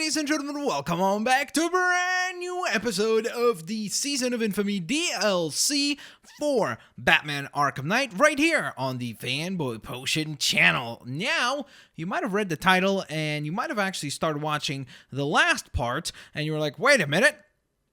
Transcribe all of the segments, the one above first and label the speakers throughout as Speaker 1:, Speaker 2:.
Speaker 1: ladies and gentlemen, welcome on back to a brand new episode of the Season of Infamy DLC for Batman Arkham Knight right here on the Fanboypotion channel. Now, you might have read the title and you might have actually started watching the last part and you were like, wait a minute,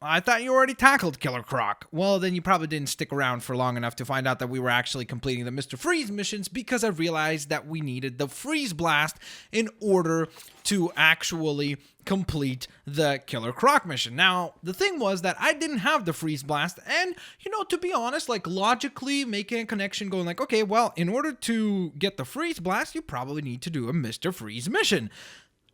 Speaker 1: I thought you already tackled Killer Croc. Well, then you probably didn't stick around for long enough to find out that we were actually completing the Mr. Freeze missions because I realized that we needed the Freeze Blast in order to actually complete the Killer Croc mission. Now, the thing was that I didn't have the Freeze Blast, and, you know, to be honest, like, logically making a connection going like, okay, well, in order to get the Freeze Blast, you probably need to do a Mr. Freeze mission.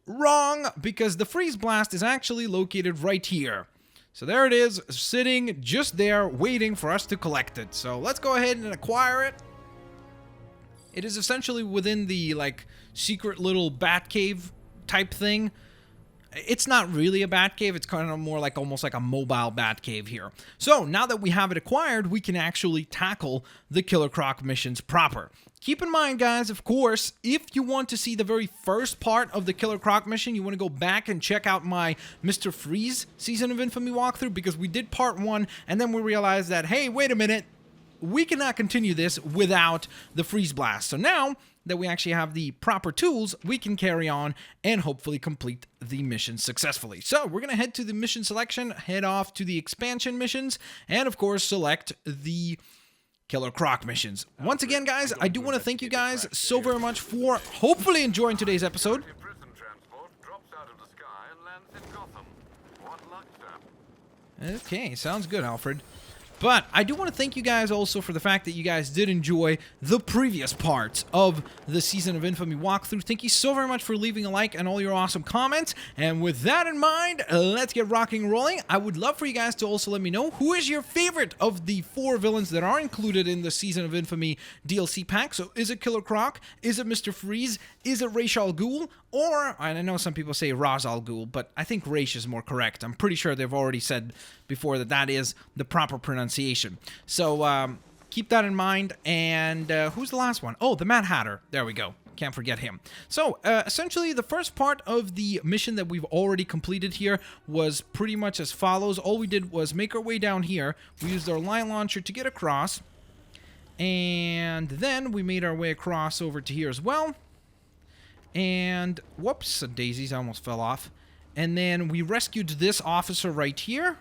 Speaker 1: Wrong, because the Freeze Blast is actually located right here. So there it is, sitting just there, waiting for us to collect it. So let's go ahead and acquire it. It is essentially within the, like, secret little bat cave type thing. It's not really a bat cave, it's kind of more like almost like a mobile bat cave here. So now that we have it acquired, we can actually tackle the Killer Croc missions proper. Keep in mind, guys, of course, if you want to see the very first part of the Killer Croc mission, you want to go back and check out my Mr. Freeze Season of Infamy walkthrough, because we did part 1, and then we realized that, hey, wait a minute, we cannot continue this without the Freeze Blast. So now that we actually have the proper tools, we can carry on and hopefully complete the mission successfully. So we're going to head to the mission selection, head off to the expansion missions, and of course select the Killer Croc missions. Once again, guys, I do want to thank you guys so very much for hopefully enjoying today's episode. Okay, sounds good, Alfred. But I do want to thank you guys also for the fact that you guys did enjoy the previous parts of the Season of Infamy walkthrough. Thank you so very much for leaving a like and all your awesome comments. And with that in mind, let's get rocking and rolling. I would love for you guys to also let me know who is your favorite of the 4 villains that are included in the Season of Infamy DLC pack. So is it Killer Croc? Is it Mr. Freeze? Is it Ra's al Ghul? Or, I know some people say Ra's al Ghul, but I think Ra's is more correct. I'm pretty sure they've already said before that that is the proper pronunciation. So, keep that in mind. And who's the last one? Oh, the Mad Hatter. There we go. Can't forget him. So, essentially, the first part of the mission that we've already completed here was pretty much as follows. All we did was make our way down here. We used our line launcher to get across. And then we made our way across over to here as well. And, whoops, daisies, I almost fell off. And then we rescued this officer right here.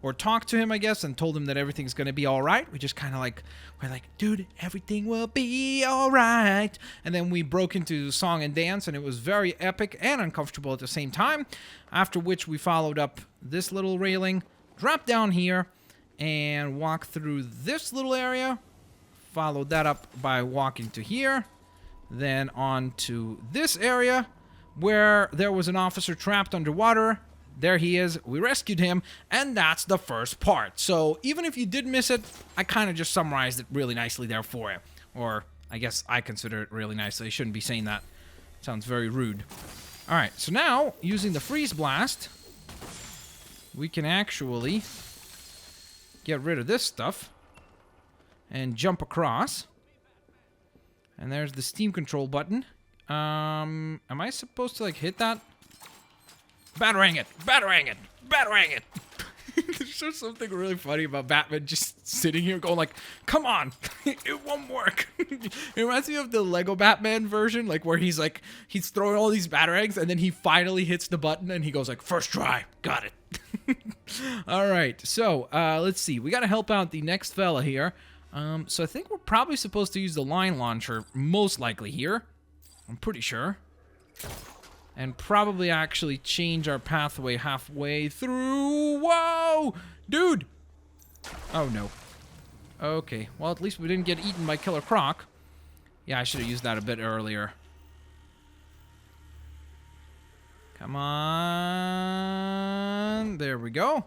Speaker 1: Or talked to him, I guess, and told him that everything's going to be all right. We just kind of like, we're like, dude, everything will be all right. And then we broke into song and dance, and it was very epic and uncomfortable at the same time. After which we followed up this little railing, dropped down here, and walked through this little area. Followed that up by walking to here. Then on to this area, where there was an officer trapped underwater. There he is, we rescued him, and that's the first part. So, even if you did miss it, I kind of just summarized it really nicely there for you. Or, I guess I consider it really nicely. I shouldn't be saying that. Sounds very rude. Alright, so now, using the Freeze Blast, we can actually get rid of this stuff and jump across. And there's the Steam Control button. Am I supposed to, like, hit that? Batarang it! Batarang it! Batarang it! There's just something really funny about Batman just sitting here going like, come on! It won't work! It reminds me of the Lego Batman version, like where he's throwing all these Batarangs and then he finally hits the button and he goes like, first try! Got it! Alright, so, let's see. We gotta help out the next fella here. So I think we're probably supposed to use the line launcher, most likely here. I'm pretty sure. And probably actually change our pathway halfway through. Whoa! Dude! Oh, no. Okay. Well, at least we didn't get eaten by Killer Croc. Yeah, I should have used that a bit earlier. Come on. There we go.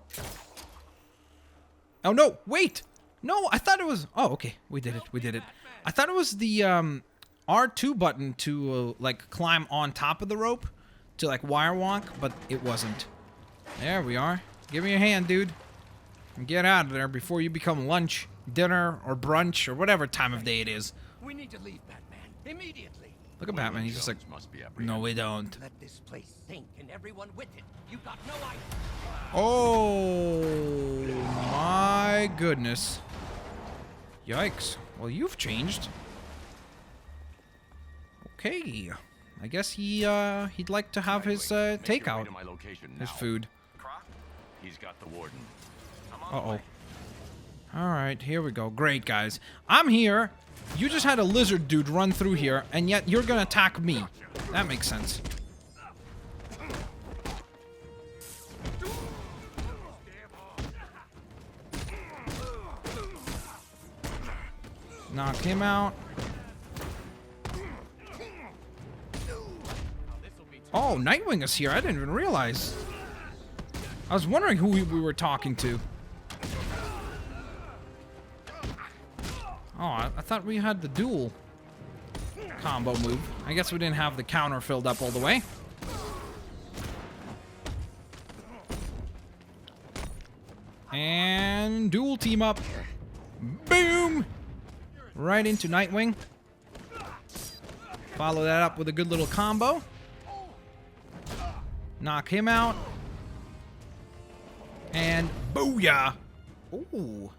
Speaker 1: Oh, no. Wait! No, I thought it was... Oh, okay. We did it. We did it. I thought it was the R2 button to, like, climb on top of the rope. To, like, wire walk, but it wasn't. There we are. Give me a hand, dude. And get out of there before you become lunch, dinner, or brunch, or whatever time of day it is.
Speaker 2: We need to leave, Batman. Immediately.
Speaker 1: Look at Batman. He's just like, no, we don't.
Speaker 2: Let this place sink and everyone with it. You got no idea.
Speaker 1: Oh my goodness. Yikes. Well, you've changed. Okay. I guess he'd like to have his takeout. His food.
Speaker 3: Croc, he's got the warden.
Speaker 1: Uh-oh. Alright, here we go. Great, guys. I'm here. You just had a lizard dude run through here, and yet you're gonna attack me. That makes sense. Knock him out. Oh, Nightwing is here. I didn't even realize. I was wondering who we were talking to. Oh, I thought we had the dual combo move. I guess we didn't have the counter filled up all the way. And dual team up. Boom! Right into Nightwing. Follow that up with a good little combo. Knock him out. And booyah! Ooh.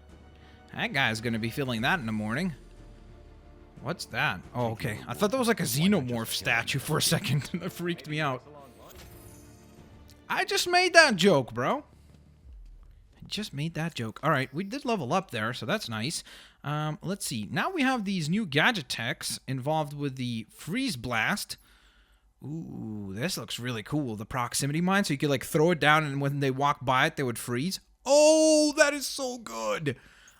Speaker 1: That guy's gonna be feeling that in the morning. What's that? Oh, okay. I thought that was like a xenomorph statue for a second. That freaked me out. I just made that joke, bro. I just made that joke. All right, we did level up there, so that's nice. Let's see. Now we have these new gadget techs involved with the freeze blast. Ooh, this looks really cool. The proximity mine, so you could like throw it down, and when they walk by it, they would freeze. Oh, that is so good.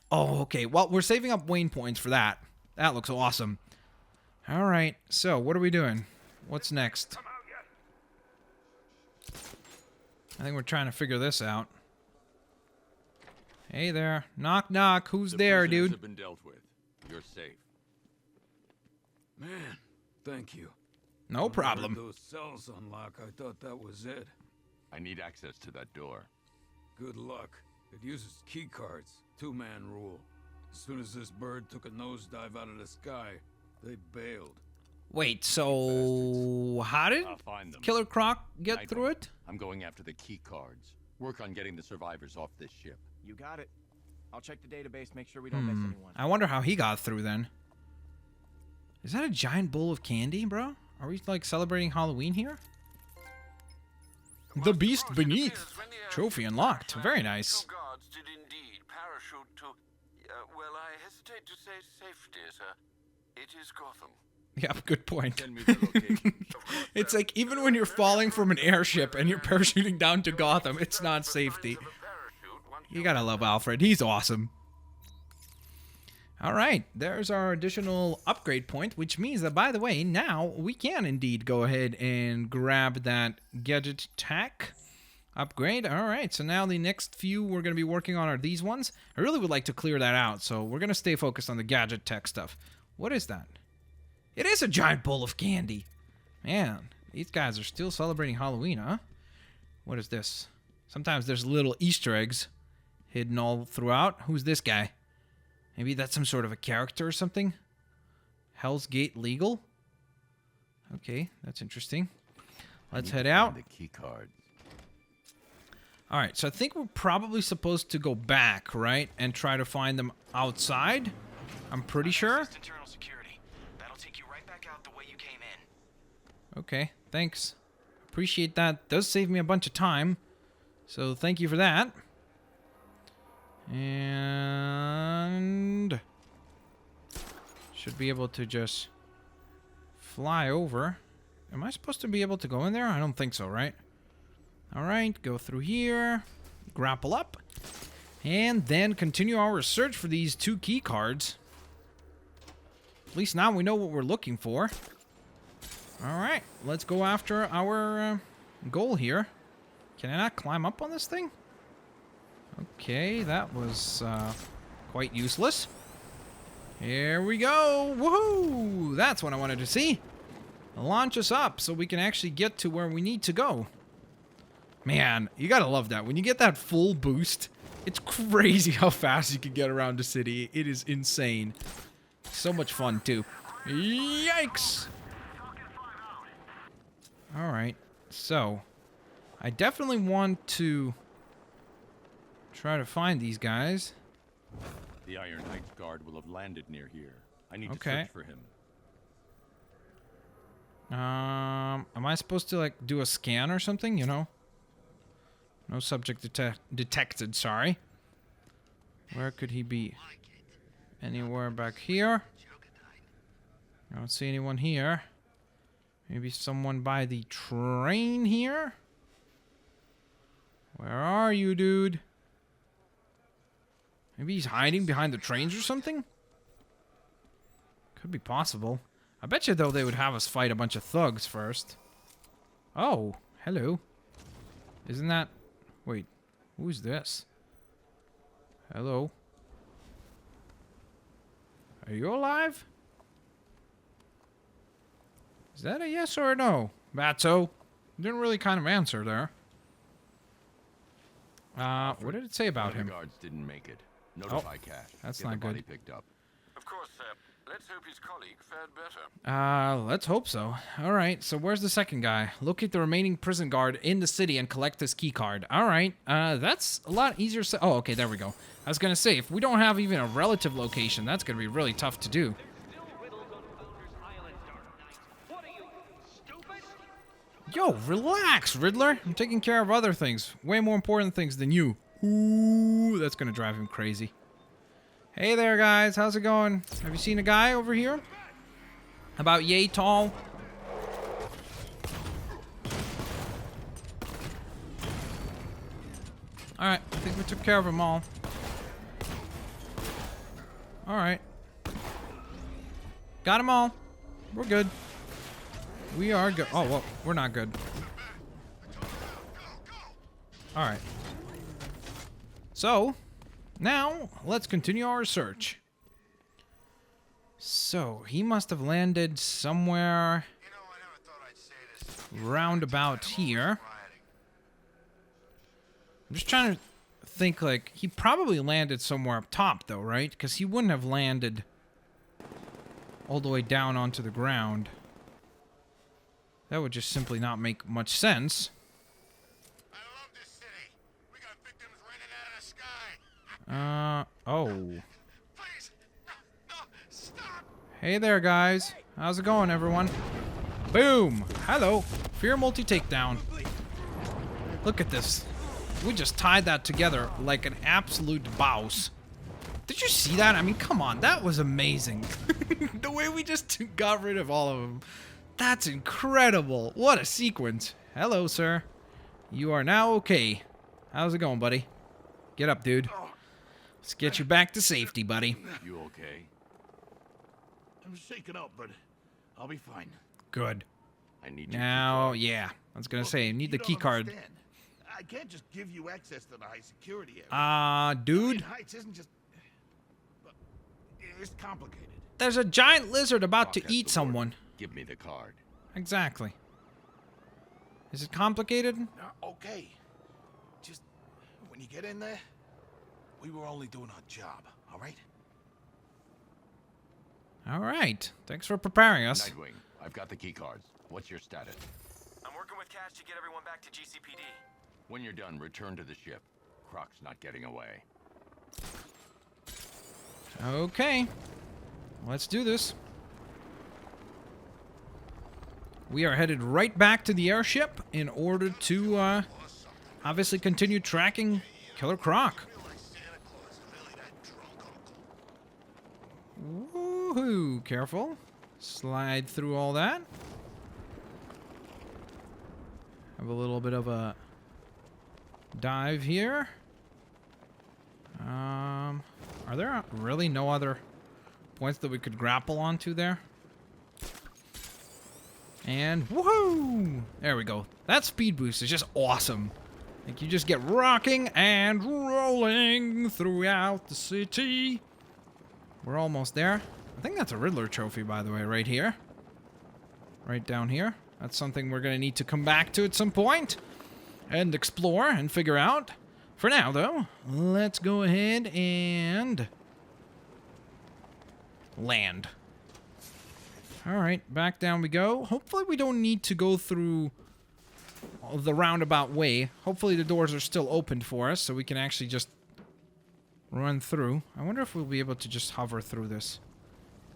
Speaker 1: Oh, okay. Well, we're saving up Wayne points for that. That looks awesome. All right. So, what are we doing? What's next? I think we're trying to figure this out. Hey there. Knock, knock. Who's there, dude?
Speaker 3: Have been dealt with. You're safe.
Speaker 4: Man, thank you.
Speaker 1: No problem.
Speaker 4: When I heard those cells unlock, I thought that was it.
Speaker 3: I need access to that door.
Speaker 4: Good luck. It uses key cards. Two-man rule. As soon as this bird took a nosedive out of the sky, they bailed.
Speaker 1: Wait, so how did
Speaker 3: I'll find them.
Speaker 1: Killer Croc get
Speaker 3: Nightwing,
Speaker 1: through it?
Speaker 3: I'm going after the key cards. Work on getting the survivors off this ship.
Speaker 5: You got it. I'll check the database, make sure we don't miss anyone.
Speaker 1: I wonder how he got through then. Is that a giant bowl of candy, bro? Are we like celebrating Halloween here? The Beast Beneath. Trophy unlocked. Very nice.
Speaker 6: Guards did indeed parachute to, well, I hesitate to say safety, sir. It is Gotham.
Speaker 1: Yep, good point.
Speaker 3: Send me the location.
Speaker 1: It's like even when you're falling from an airship and you're parachuting down to Gotham, it's not safety. You gotta love Alfred. He's awesome. All right, there's our additional upgrade point, which means that, by the way, now we can indeed go ahead and grab that gadget tech upgrade. All right, so now the next few we're going to be working on are these ones. I really would like to clear that out, so we're going to stay focused on the gadget tech stuff. What is that? It is a giant bowl of candy. Man, these guys are still celebrating Halloween, huh? What is this? Sometimes there's little Easter eggs hidden all throughout. Who's this guy? Maybe that's some sort of a character or something? Hell's Gate Legal? Okay, that's interesting. Let's head out.
Speaker 3: The key cards.
Speaker 1: All right, so I think we're probably supposed to go back, right? And try to find them outside? I'm pretty sure.
Speaker 5: Internal security. That'll take you right back out the way you came in.
Speaker 1: Okay, thanks. Appreciate that. Does save me a bunch of time. So thank you for that. And should be able to just fly over. Am I supposed to be able to go in there? I don't think so, right? All right, go through here, grapple up, and then continue our search for these two key cards. At least now we know what we're looking for. All right, let's go after our goal here. Can I not climb up on this thing? Okay, that was quite useless. Here we go. Woohoo! That's what I wanted to see. Launch us up so we can actually get to where we need to go. Man, you gotta love that. When you get that full boost, it's crazy how fast you can get around the city. It is insane. So much fun, too. Yikes! Alright, so I definitely want to try to find these guys.
Speaker 3: The Iron Heights guard will have landed near here. I need to
Speaker 1: Okay.
Speaker 3: search for him.
Speaker 1: Am I supposed to, like, do a scan or something, you know? No subject detected, sorry. Where could he be? Anywhere back here? I don't see anyone here. Maybe someone by the train here? Where are you, dude? Maybe he's hiding behind the trains or something? Could be possible. I bet you, though, they would have us fight a bunch of thugs first. Oh, hello. Isn't that... Wait, who's this? Hello? Are you alive? Is that a yes or a no? Batso? Didn't really kind of answer there. What did it say about
Speaker 3: One of
Speaker 1: him?
Speaker 3: the guards didn't make it. Notify Cash.
Speaker 1: that's
Speaker 3: Get
Speaker 1: not
Speaker 3: the body
Speaker 1: good.
Speaker 3: picked up.
Speaker 6: Of course, sir. Let's hope his colleague fared better.
Speaker 1: Let's hope so. Alright, so where's the second guy? Locate the remaining prison guard in the city and collect his key card. Alright, that's a lot easier. Oh, okay, there we go. I was gonna say, if we don't have even a relative location, that's gonna be really tough to do. Yo, relax, Riddler. I'm taking care of other things. Way more important things than you. Ooh, that's gonna drive him crazy. Hey there, guys. How's it going? Have you seen a guy over here? About yay tall? Alright, I think we took care of them all. Alright. Got them all. We're good. We are good. Oh, well, we're not good. Alright. So, now, let's continue our search. So, he must have landed somewhere round about here. I'm just trying to think, like, he probably landed somewhere up top, though, right? Because he wouldn't have landed all the way down onto the ground. That would just simply not make much sense.
Speaker 7: I love this city. We got victims raining out of the sky.
Speaker 1: Oh.
Speaker 7: Please, no, stop.
Speaker 1: Hey there, guys. How's it going, everyone? Boom! Hello. Fear multi-takedown. Look at this. We just tied that together like an absolute boss. Did you see that? I mean, come on. That was amazing. The way we just got rid of all of them. That's incredible. What a sequence. Hello, sir. You are now okay. How's it going, buddy? Get up, dude. Let's get you back to safety, buddy.
Speaker 3: You okay?
Speaker 7: I'm shaken up, but I'll be fine.
Speaker 1: Good.
Speaker 3: I need you.
Speaker 1: Now, yeah. I was gonna say, need the
Speaker 7: You
Speaker 1: key
Speaker 7: don't
Speaker 1: card.
Speaker 7: understand. I can't just give you access to the high security area.
Speaker 1: Dude.
Speaker 7: Heights isn't just. It's complicated.
Speaker 1: There's a giant lizard about to
Speaker 3: Croc has
Speaker 1: eat
Speaker 3: the warden.
Speaker 1: someone.
Speaker 3: Give me the card.
Speaker 1: Exactly. Is it complicated?
Speaker 7: Okay. Just when you get in there, we were only doing our job, all right?
Speaker 1: All right. Thanks for preparing us.
Speaker 3: Nightwing, I've got the key cards. What's your status?
Speaker 5: I'm working with Cash to get everyone back to GCPD.
Speaker 3: When you're done, return to the ship. Croc's not getting away.
Speaker 1: Okay. Let's do this. We are headed right back to the airship in order to, obviously continue tracking Killer Croc. Woohoo! Careful. Slide through all that. Have a little bit of a dive here. Are there really no other points that we could grapple onto there? And woohoo! There we go. That speed boost is just awesome. Like, you just get rocking and rolling throughout the city. We're almost there. I think that's a Riddler trophy, by the way, right here. Right down here. That's something we're going to need to come back to at some point and explore and figure out. For now, though, let's go ahead and land. Alright, back down we go. Hopefully we don't need to go through the roundabout way. Hopefully the doors are still open for us, so we can actually just run through. I wonder if we'll be able to just hover through this.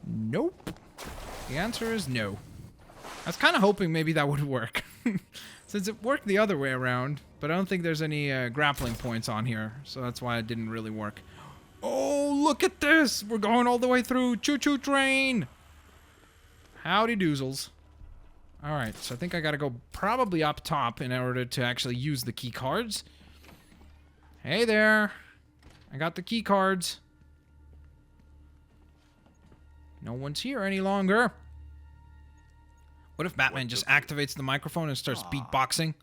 Speaker 1: Nope. The answer is no. I was kind of hoping maybe that would work. Since it worked the other way around. But I don't think there's any grappling points on here. So that's why it didn't really work. Oh, look at this! We're going all the way through. Choo-choo train! Howdy doozles. Alright, so I think I gotta go probably up top in order to actually use the key cards. Hey there! I got the key cards. No one's here any longer. What if Batman just activates the microphone and starts beatboxing?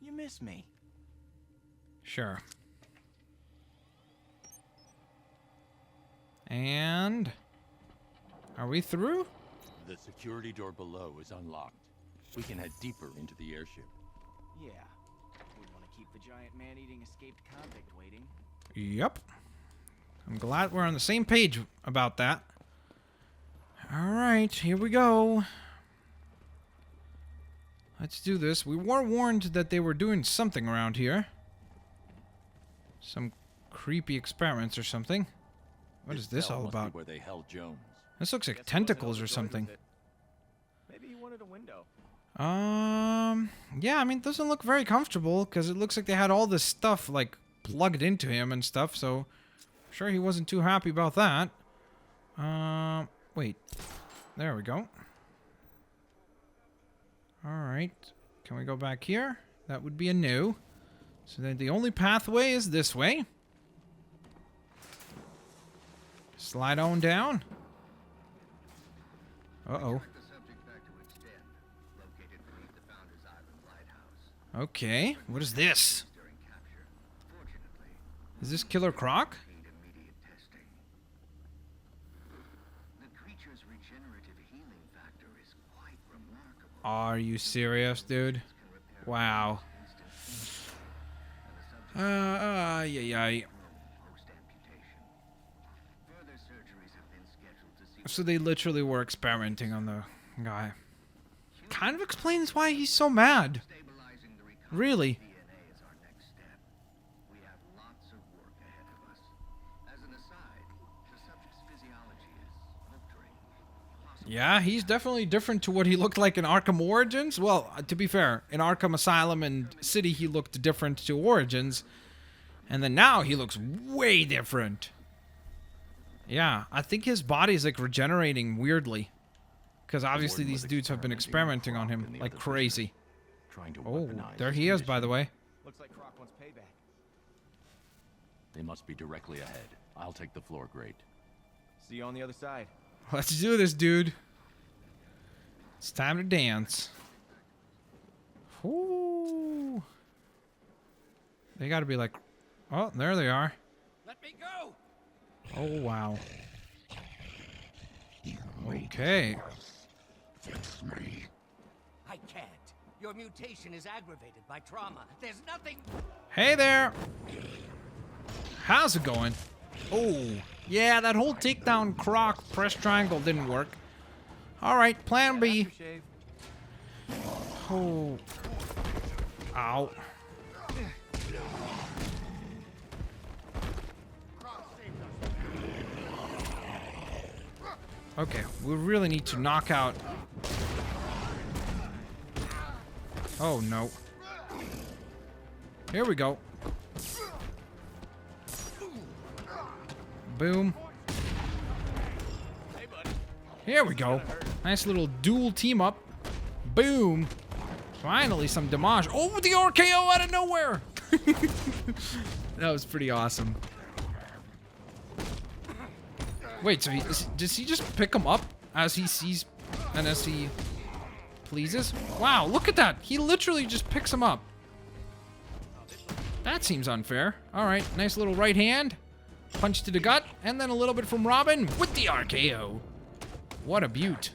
Speaker 5: You miss me.
Speaker 1: Sure. And... are we through?
Speaker 3: The security door below is unlocked. We can head deeper into the airship.
Speaker 5: Yeah. We want to keep the giant man-eating escaped convict waiting.
Speaker 1: Yep. I'm glad we're on the same page about that. Alright, here we go. Let's do this. We were warned that they were doing something around here. Some creepy experiments or something. What is this
Speaker 3: cell
Speaker 1: all
Speaker 3: must be
Speaker 1: about?
Speaker 3: where they held Jones.
Speaker 1: This looks like tentacles or something.
Speaker 5: Maybe he wanted a window.
Speaker 1: Yeah, I mean, it doesn't look very comfortable because it looks like they had all this stuff, like, plugged into him and stuff, so I'm sure he wasn't too happy about that. Wait. There we go. Alright. Can we go back here? That would be a no. So then the only pathway is this way. Slide on down. Uh-oh. Okay, what is this? Is this Killer Croc? Are you serious, dude? Wow. Yeah. So they literally were experimenting on the guy. Kind of explains why he's so mad. Really? Yeah, he's definitely different to what he looked like in Arkham Origins. Well, to be fair, in Arkham Asylum and City he looked different to Origins. And then now he looks way different. Yeah, I think his body's like regenerating weirdly. Because obviously these dudes have been experimenting on him like crazy. Oh, there he is, by the way.
Speaker 5: Looks like Croc wants payback.
Speaker 3: They must be directly ahead. I'll take the floor grate.
Speaker 5: See you on the other side.
Speaker 1: Let's do this, dude. It's time to dance. Ooh. They gotta be like... oh, there they are.
Speaker 2: Let me go!
Speaker 1: Oh, wow. Okay.
Speaker 2: I can't. Your mutation is aggravated by trauma. There's nothing...
Speaker 1: Hey there. How's it going? Oh, yeah, that whole takedown Croc press triangle didn't work. Alright, plan B. Oh. Ow. Okay, we really need to knock out... oh, no. Here we go. Boom. Here we go. Nice little dual team up. Boom. Finally some damage. Oh, the RKO out of nowhere. That was pretty awesome. Wait, so does he just pick him up as he sees and as he pleases? Wow, look at that. He literally just picks him up. That seems unfair. All right, nice little right hand. Punch to the gut, and then a little bit from Robin with the RKO. What a beaut.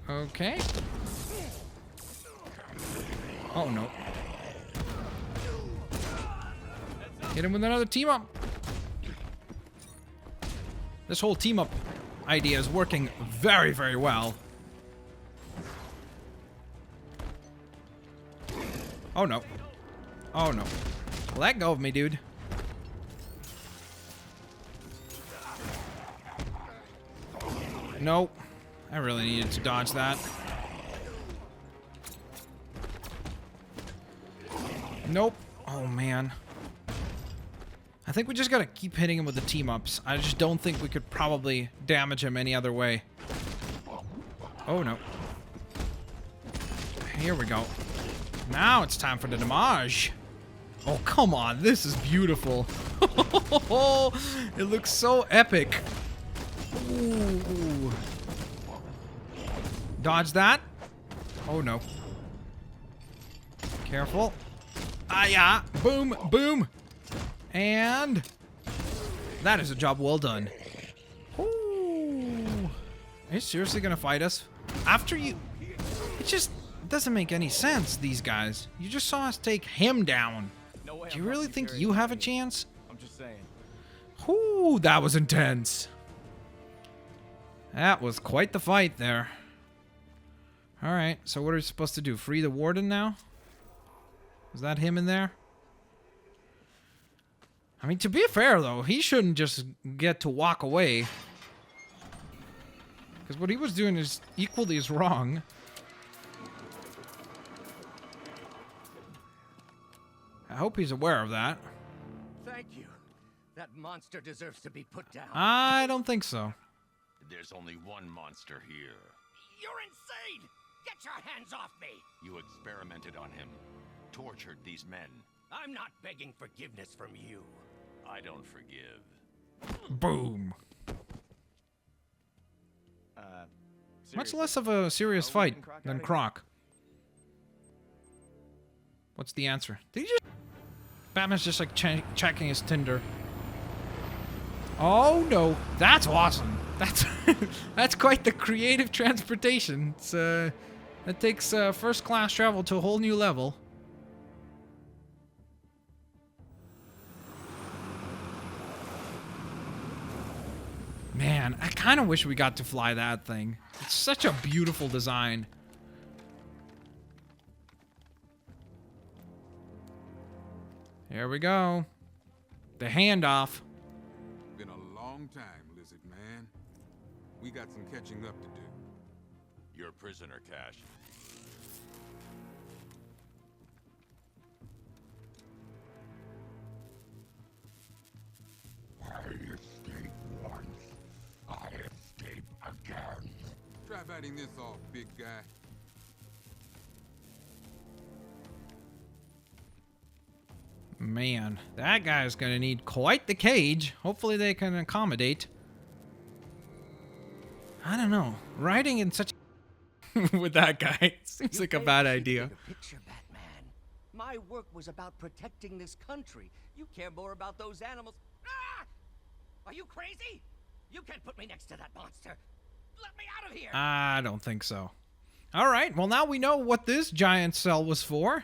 Speaker 1: Okay. Oh, no. Hit him with another team up. This whole team-up idea is working very, very well. Oh, no. Oh, no. Let go of me, dude. Nope. I really needed to dodge that. Nope. Oh, man. I think we just gotta keep hitting him with the team-ups. I just don't think we could probably damage him any other way. Oh, no. Here we go. Now it's time for the damage. Oh, come on. This is beautiful. It looks so epic. Ooh. Dodge that. Oh, no. Careful. Ah, yeah. Boom, boom. And that is a job well done. Ooh. Are you seriously gonna fight us? After you... It just doesn't make any sense, these guys. You just saw us take him down. Do you really think you have a chance?
Speaker 8: I'm just saying.
Speaker 1: Ooh, that was intense. That was quite the fight there. Alright, so what are we supposed to do? Free the warden now? Is that him in there? I mean, to be fair, though, he shouldn't just get to walk away. Because what he was doing is equally as wrong. I hope he's aware of that.
Speaker 2: Thank you. That monster deserves to be put down.
Speaker 1: I don't think so.
Speaker 3: There's only one monster here.
Speaker 2: You're insane! Get your hands off me!
Speaker 3: You experimented on him, tortured these men.
Speaker 2: I'm not begging forgiveness from you.
Speaker 3: I don't forgive.
Speaker 1: Boom. Much
Speaker 8: Seriously.
Speaker 1: less of a serious fight
Speaker 8: leaving Croc
Speaker 1: than
Speaker 8: out of
Speaker 1: Croc. What's the answer? Did he just... Batman's just like checking his Tinder. Oh no, that's awesome. That's that's quite the creative transportation. It's that takes first class travel to a whole new level. Man, I kind of wish we got to fly that thing. It's such a beautiful design. Here we go. The handoff.
Speaker 9: Been a long time, Lizard Man. We got some catching up to do.
Speaker 3: You're a prisoner, Cash.
Speaker 7: I escaped once. I escape again.
Speaker 9: Try biting this off, big guy.
Speaker 1: Man, that guy's gonna need quite the cage. Hopefully they can accommodate. I don't know. Riding in such with that guy seems
Speaker 2: You
Speaker 1: like a
Speaker 2: failed
Speaker 1: bad
Speaker 2: to see the
Speaker 1: idea.
Speaker 2: bigger picture, Batman. My work was about protecting this country. You care more about those animals. Ah! Are you crazy? You can't put me next to that monster. Let me out of here.
Speaker 1: I don't think so. All right, well now we know what this giant cell was for.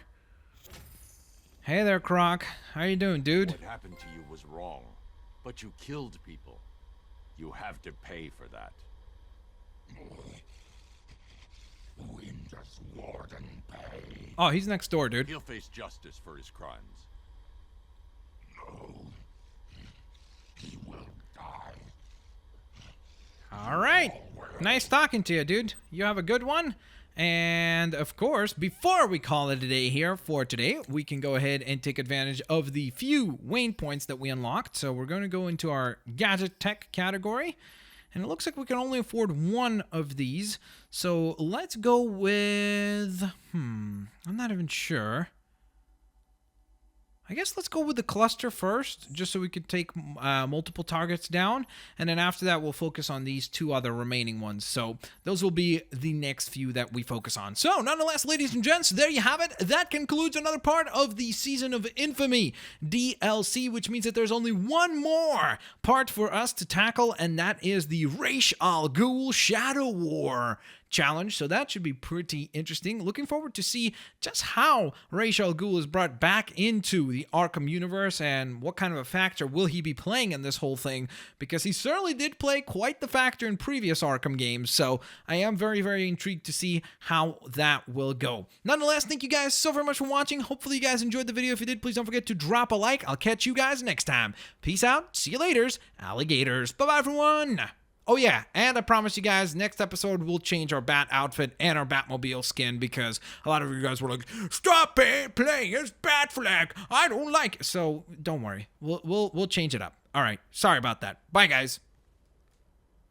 Speaker 1: Hey there, Croc. How you doing, dude?
Speaker 3: What happened to you was wrong, but you killed people. You have to pay for that.
Speaker 7: When does Warden pay?
Speaker 1: Oh, he's next door, dude.
Speaker 3: He'll face justice for his crimes.
Speaker 7: No. He will die.
Speaker 1: All right. Nice talking to you, dude. You have a good one. And, of course, before we call it a day here for today, we can go ahead and take advantage of the few Wayne points that we unlocked. So we're going to go into our gadget tech category. And it looks like we can only afford one of these. So let's go with... I'm not even sure. I guess let's go with the cluster first, just so we could take multiple targets down. And then after that, we'll focus on these two other remaining ones. So those will be the next few that we focus on. So nonetheless, ladies and gents, there you have it. That concludes another part of the Season of Infamy DLC, which means that there's only one more part for us to tackle, and that is the Ra's al Ghul Shadow War challenge, so that should be pretty interesting. Looking forward to see just how Ra's al Ghul is brought back into the Arkham universe and what kind of a factor will he be playing in this whole thing, because he certainly did play quite the factor in previous Arkham games, so I am very, very intrigued to see how that will go. Nonetheless, thank you guys so very much for watching. Hopefully you guys enjoyed the video. If you did, please don't forget to drop a like. I'll catch you guys next time. Peace out. See you laters, alligators. Bye-bye, everyone. Oh yeah, and I promise you guys, next episode we'll change our Bat outfit and our Batmobile skin, because a lot of you guys were like, "Stop it, playing as Batfleck. I don't like it." So don't worry, we'll change it up. All right, sorry about that. Bye, guys.